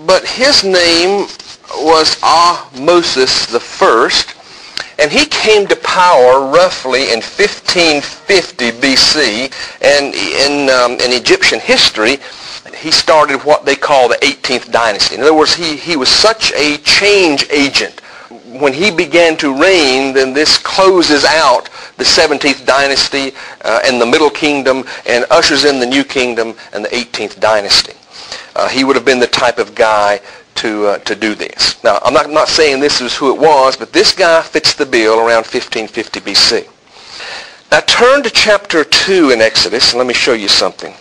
but his name was Ahmosis the First, and he came to power roughly in 1550 BC, and in Egyptian history, he started what they call the 18th dynasty. In other words, he was such a change agent. When he began to reign, then this closes out the 17th dynasty and the Middle Kingdom and ushers in the New Kingdom and the 18th dynasty. He would have been the type of guy to do this. Now, I'm not saying this is who it was, but this guy fits the bill around 1550 BC. Now turn to chapter 2 in Exodus, and let me show you something.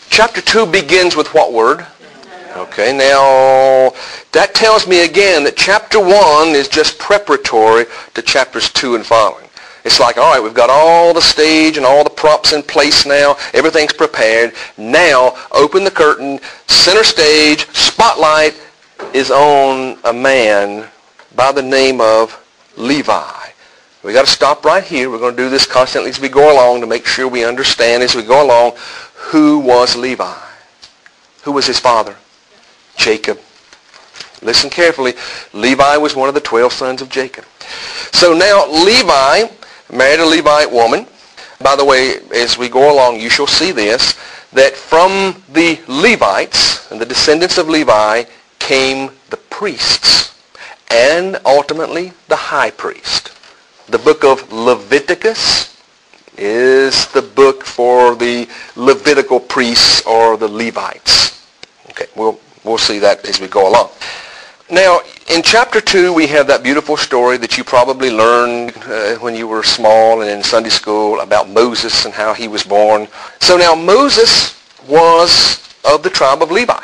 Chapter 2 begins with what word? Okay, now that tells me again that chapter 1 is just preparatory to chapters 2 and following. It's like, all right, we've got all the stage and all the props in place now. Everything's prepared. Now, open the curtain, center stage, spotlight is on a man by the name of Levi. We've got to stop right here. We're going to do this constantly as we go along to make sure we understand as we go along who was Levi. Who was his father? Jacob. Listen carefully. Levi was one of the 12 sons of Jacob. So now Levi married a Levite woman. By the way, as we go along, you shall see this, that from the Levites and the descendants of Levi came the priests and ultimately the high priest. The book of Leviticus is the book for the Levitical priests or the Levites. Okay, we'll see that as we go along. Now, in chapter 2, we have that beautiful story that you probably learned when you were small and in Sunday school about Moses and how he was born. So now Moses was of the tribe of Levi.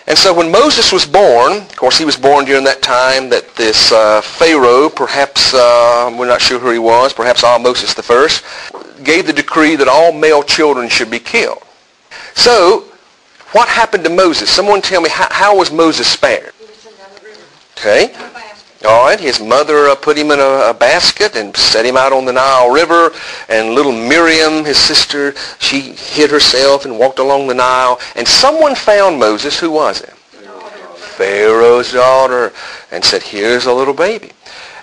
And so when Moses was born, of course he was born during that time that this Pharaoh, perhaps, we're not sure who he was, perhaps Ahmosis the First, gave the decree that all male children should be killed. So, what happened to Moses? Someone tell me, how was Moses spared? Okay. All right. His mother put him in a basket and set him out on the Nile River. And little Miriam, his sister, she hid herself and walked along the Nile. And someone found Moses. Who was it? Pharaoh's daughter. And said, here's a little baby.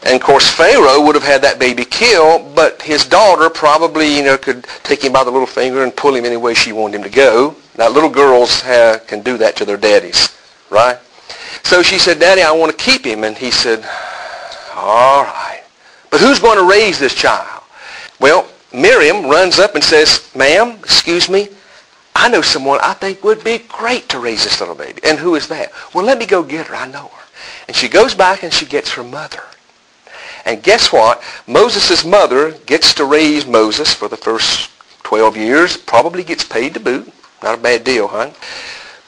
And of course, Pharaoh would have had that baby killed, but his daughter probably, could take him by the little finger and pull him any way she wanted him to go. Now, little girls can do that to their daddies, right? So she said, Daddy, I want to keep him. And he said, all right. But who's going to raise this child? Well, Miriam runs up and says, ma'am, excuse me, I know someone I think would be great to raise this little baby. And who is that? Well, let me go get her. I know her. And she goes back and she gets her mother. And guess what? Moses' mother gets to raise Moses for the first 12 years, probably gets paid to boot. Not a bad deal, huh?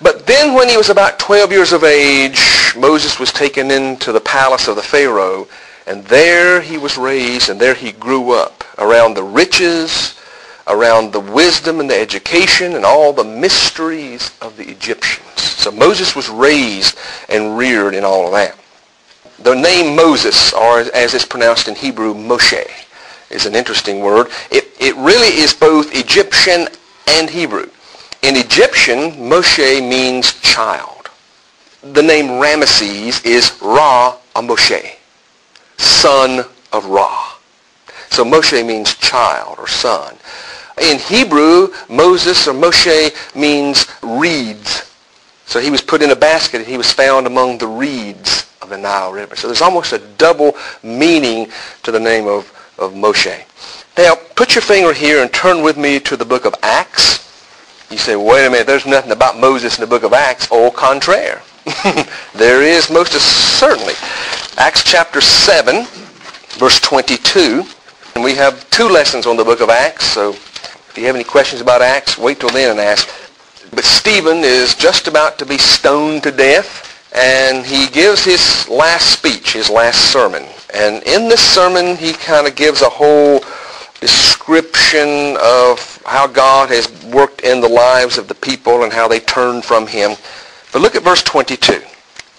But then when he was about 12 years of age, Moses was taken into the palace of the Pharaoh, and there he was raised, and there he grew up around the riches, around the wisdom and the education, and all the mysteries of the Egyptians. So Moses was raised and reared in all of that. The name Moses, or as it's pronounced in Hebrew, Moshe, is an interesting word. It really is both Egyptian and Hebrew. In Egyptian, Moshe means child. The name Ramesses is Ra Moshe, son of Ra. So Moshe means child or son. In Hebrew, Moses or Moshe means reeds. So he was put in a basket and he was found among the reeds of the Nile River. So there's almost a double meaning to the name of Moshe. Now, put your finger here and turn with me to the book of Acts. You say, wait a minute, there's nothing about Moses in the book of Acts. Au contraire. There is most certainly. Acts chapter 7, verse 22. And we have 2 lessons on the book of Acts, so if you have any questions about Acts, wait till then and ask. But Stephen is just about to be stoned to death, and he gives his last speech, his last sermon. And in this sermon, he kind of gives a whole description of how God has worked in the lives of the people and how they turned from him. But look at verse 22.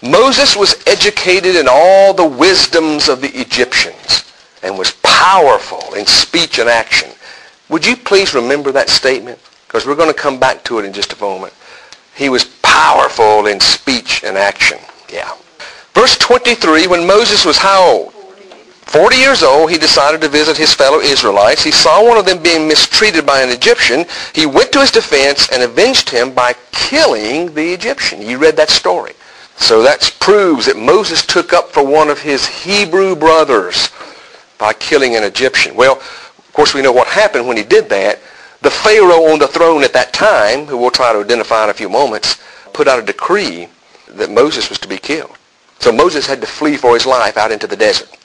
Moses was educated in all the wisdoms of the Egyptians and was powerful in speech and action. Would you please remember that statement? Because we're going to come back to it in just a moment. He was powerful in speech in action. Yeah. Verse 23, when Moses was how old? 40 years old, he decided to visit his fellow Israelites. He saw one of them being mistreated by an Egyptian. He went to his defense and avenged him by killing the Egyptian. You read that story. So that proves that Moses took up for one of his Hebrew brothers by killing an Egyptian. Well, of course, we know what happened when he did that. The Pharaoh on the throne at that time, who we'll try to identify in a few moments, put out a decree that Moses was to be killed. So Moses had to flee for his life out into the desert.